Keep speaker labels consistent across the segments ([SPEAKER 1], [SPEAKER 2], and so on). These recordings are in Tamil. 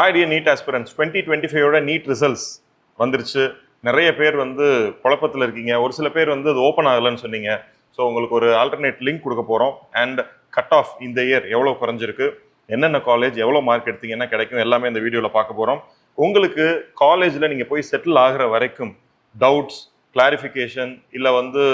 [SPEAKER 1] Hi dear NEET aspirants, 2025 ஓட NEET ரிசல்ட்ஸ் வந்துருச்சு. நிறைய பேர் வந்து குழப்பத்தில் இருக்கீங்க. ஒரு சில பேர் வந்து அது ஓப்பன் ஆகலைன்னு சொன்னீங்க. ஸோ உங்களுக்கு ஒரு ஆல்டர்னேட் லிங்க் கொடுக்க போகிறோம். அண்ட் கட் ஆஃப் இந்த இயர் எவ்வளோ குறைஞ்சிருக்கு, என்னென்ன காலேஜ் எவ்வளோ மார்க் எடுத்தீங்கன்னா கிடைக்கும், எல்லாமே இந்த வீடியோவில் பார்க்க போகிறோம். உங்களுக்கு காலேஜில் நீங்கள் போய் செட்டில் ஆகிற வரைக்கும் டவுட்ஸ், கிளாரிஃபிகேஷன் இல்லை வந்து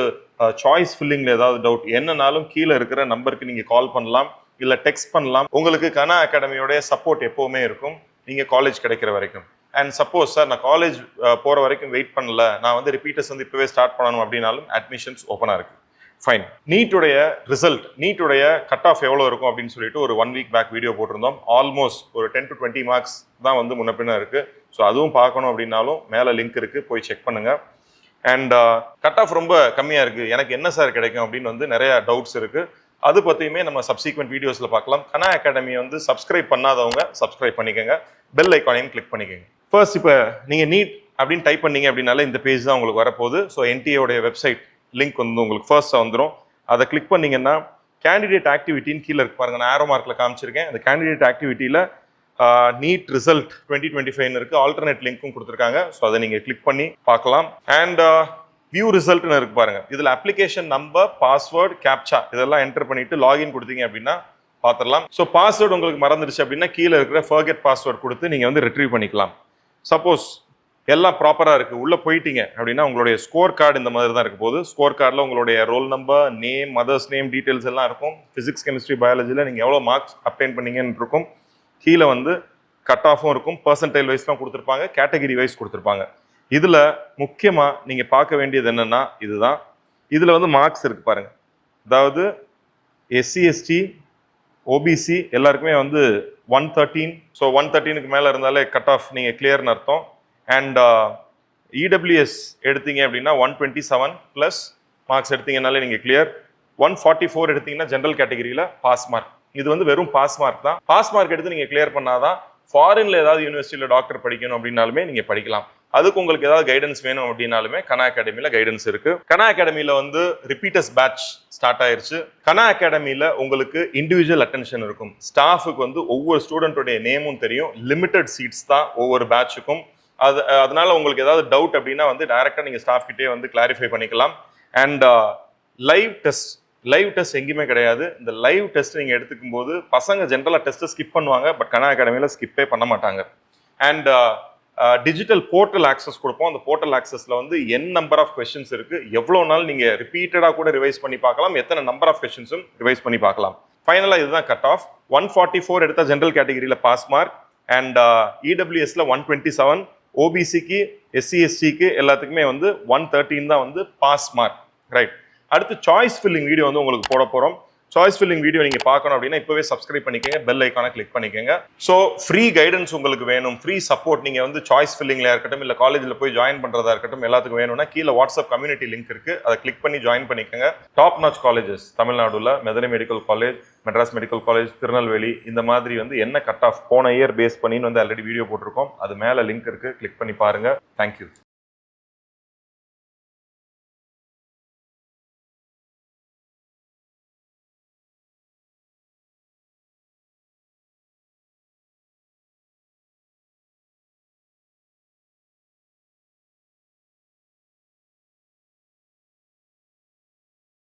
[SPEAKER 1] சாய்ஸ் ஃபில்லிங்கில் ஏதாவது டவுட் என்னன்னாலும் கீழே இருக்கிற நம்பருக்கு நீங்கள் கால் பண்ணலாம், இல்லை டெக்ஸ்ட் பண்ணலாம். உங்களுக்கு கனா அகாடமியோடைய சப்போர்ட் எப்போவுமே இருக்கும் நீங்கள் காலேஜ் கிடைக்கிற வரைக்கும். அண்ட் சப்போஸ் சார் நான் காலேஜ் போகிற வரைக்கும் வெயிட் பண்ணல, நான் வந்து ரிப்பீட்டர்ஸ் வந்து இப்போவே ஸ்டார்ட் பண்ணணும் அப்படின்னாலும் அட்மிஷன்ஸ் ஓப்பனாக இருக்குது. ஃபைன். நீட்டுடைய ரிசல்ட், நீட்டுடைய கட் ஆஃப் எவ்வளோ இருக்கும் அப்படின்னு சொல்லிட்டு ஒரு 1 வீக் பேக் வீடியோ போட்டிருந்தோம். ஆல்மோஸ்ட் ஒரு 10 to 20 மார்க்ஸ் தான் வந்து முன்ன பின்ன இருக்குது. ஸோ அதுவும் பார்க்கணும் அப்படின்னாலும் மேலே லிங்க் இருக்குது, போய் செக் பண்ணுங்கள். அண்ட் கட் ஆஃப் ரொம்ப கம்மியாக இருக்குது, எனக்கு என்ன சார் கிடைக்கும் அப்படின்னு வந்து நிறைய டவுட்ஸ் இருக்குது. அது பற்றியுமே நம்ம சப்சீக்வெண்ட் வீடியோஸில் பார்க்கலாம். கனா அகாடமி வந்து சப்ஸ்கிரைப் பண்ணாதவங்க சப்ஸ்கிரைப் பண்ணிக்கோங்க, பெல் ஐக்கானையும் கிளிக் பண்ணிக்கோங்க. ஃபர்ஸ்ட் இப்போ நீங்கள் நீட் அப்படின்னு டைப் பண்ணீங்க அப்படின்னால இந்த பேஜ் தான் உங்களுக்கு வரப்போகுது. ஸோ என்டிஏடைய வெப்சைட் லிங்க் வந்து உங்களுக்கு ஃபர்ஸ்ட்டாக வந்துடும். அதை கிளிக் பண்ணிங்கன்னா கேண்டிடேட் ஆக்டிவிட்டின்னு கீழே இருக்கு பாருங்க, நான் ஆரோ மார்க்கில் காமிச்சிருக்கேன். அந்த கேண்டிடேட் ஆக்டிவிட்டியில் நீட் ரிசல்ட் 2025 இருக்குது, ஆல்டர்னேட் லிங்க்கும் கொடுத்துருக்காங்க. ஸோ அதை நீங்கள் கிளிக் பண்ணி பார்க்கலாம். அண்ட் வியூ ரிசல்ட்னு இருக்கு பாருங்க, இதில் அப்ளிகேஷன் நம்பர், பாஸ்வேர்டு, கேப்சா இதெல்லாம் என்டர் பண்ணிட்டு லாகின் கொடுத்தீங்க அப்படின்னா பார்த்துடலாம். ஸோ பாஸ்வேர்டு உங்களுக்கு மறந்துடுச்சு அப்படின்னா கீழே இருக்கிற ஃபர்கெட் பாஸ்வேர்டு கொடுத்து நீங்கள் வந்து ரிட்ரீவ் பண்ணிக்கலாம். சப்போஸ் எல்லாம் ப்ராப்பராக இருக்குது, உள்ளே போயிட்டீங்க அப்படின்னா உங்களுடைய ஸ்கோர் கார்டு இந்த மாதிரி தான் இருக்க போகுது. ஸ்கோர் கார்டில் உங்களுடைய roll number, name, mothers name details எல்லாம் இருக்கும். ஃபிசிக்ஸ், கெமிஸ்ட்ரி, பயாலஜியில் நீங்கள் எவ்வளோ மார்க்ஸ் அப்டைன் பண்ணீங்கன்னு இருக்கும். கீழே வந்து கட் ஆஃபும் இருக்கும், பர்சன்டைல் வைஸ்லாம் கொடுத்துருப்பாங்க, கேட்டகிரி வைஸ் கொடுத்துருப்பாங்க. இதில் முக்கியமாக நீங்கள் பார்க்க வேண்டியது என்னென்னா இதுதான். இதில் வந்து மார்க்ஸ் இருக்குது பாருங்கள். அதாவது எஸ்சி, எஸ்டி, ஓபிசி எல்லாருக்குமே வந்து 113. ஸோ 113க்கு மேலே இருந்தாலே கட் ஆஃப் நீங்கள் கிளியர்னு அர்த்தம். அண்ட் இடபிள்யூஎஸ் எடுத்தீங்க அப்படின்னா 127 ப்ளஸ் மார்க்ஸ் எடுத்தீங்கனாலே நீங்கள் கிளியர். 144 எடுத்தீங்கன்னா ஜென்ரல் கேட்டகிரியில் பாஸ் மார்க். இது வந்து வெறும் பாஸ் மார்க் தான். பாஸ் மார்க் எடுத்து நீங்கள் கிளியர் பண்ணாதான் ஃபாரின்ல ஏதாவது யூனிவர்சிட்டியில் டாக்டர் படிக்கணும் அப்படின்னாலுமே நீங்கள் படிக்கலாம். அதுக்கு உங்களுக்கு ஏதாவது கைடன்ஸ் வேணும் அப்படின்னாலுமே கனா அகாடமியில் கைடன்ஸ் இருக்கு. கனா அகாடமியில் வந்து ரிப்பீட்டர்ஸ் பேட்ச் ஸ்டார்ட் ஆயிருச்சு. கனா அகாடமியில் உங்களுக்கு இண்டிவிஜுவல் அட்டென்ஷன் இருக்கும். ஸ்டாஃபுக்கு வந்து ஒவ்வொரு ஸ்டூடெண்ட்டோடைய நேமும் தெரியும். லிமிட்டட் சீட்ஸ் தான் ஒவ்வொரு பேட்சுக்கும். அதனால உங்களுக்கு ஏதாவது டவுட் அப்படின்னா வந்து டைரக்டா நீங்க ஸ்டாஃப் கிட்டே வந்து கிளாரிஃபை பண்ணிக்கலாம். அண்ட் லைவ் டெஸ்ட் எங்கேயுமே கிடையாது. இந்த லைவ் டெஸ்ட் நீங்க எடுத்துக்கும் போது பசங்க ஜென்ரலா டெஸ்ட்டை ஸ்கிப் பண்ணுவாங்க, பட் கனா அகாடமியில் ஸ்கிப்பே பண்ண மாட்டாங்க. அண்ட் டிஜிட்டல் போர்ட்டல் ஆக்சஸ் கொடுப்போம். அந்த போர்ட்டல் ஆக்சஸ்ல வந்து நம்பர் ஆஃப் கொஸ்டின்ஸ் இருக்கு. எவ்வளோ நாள் நீங்க ரிப்பீட்டடா கூட ரிவைஸ் பண்ணி பார்க்கலாம், எத்தனை நம்பர் ஆஃப் கொஸ்டின்ஸும் ரிவைஸ் பண்ணி பார்க்கலாம். ஃபைனலா இதுதான் கட் ஆஃப். 144 எடுத்த ஜென்ரல் கேட்டகிரியில் பாஸ் மார்க். அண்ட் இடபிள்யூஎஸ்ல 127, ஓபிசிக்கு, எஸ்சி, எஸ்டிக்கு எல்லாத்துக்குமே வந்து 113 தான் வந்து பாஸ் மார்க். ரைட். அடுத்து சாய்ஸ் ஃபில்லிங் வீடியோ வந்து உங்களுக்கு போட போறோம். சாய்ஸ் ஃபில்லிங் வீடியோ நீங்க பார்க்கணும் அப்படின்னா இப்பவே சப்ஸ்கிரைப் பண்ணிக்கங்க, பெல் ஐக்கானை கிளிக் பண்ணிக்கங்க. ஸோ ஃப்ரீ கைடன்ஸ் உங்களுக்கு வேணும், ஃப்ரீ சப்போர்ட் நீங்க வந்து சாய்ஸ் ஃபில்லிங்ல இருக்கட்டும், இல்லை காலேஜில் போய் ஜாயின் பண்றதா இருக்கட்டும், எல்லாத்துக்கும் வேணும்னா கீழே வாட்ஸ்அப் கம்யூனிட்டி லிங்க் இருக்கு, அதை கிளிக் பண்ணி ஜாயின் பண்ணிக்கங்க. டாப் நாச் காலேஜஸ் தமிழ்நாடுல மெதனை medical college, Madras medical college, Tirunelveli இந்த மாதிரி வந்து என்ன கட் ஆஃப் போன இயர் பேஸ் பண்ணின்னு வந்து ஆல்ரெடி வீடியோ போட்டிருக்கோம். அது மேலே லிங்க் இருக்கு, கிளிக் பண்ணி பாருங்க. தேங்க்யூ.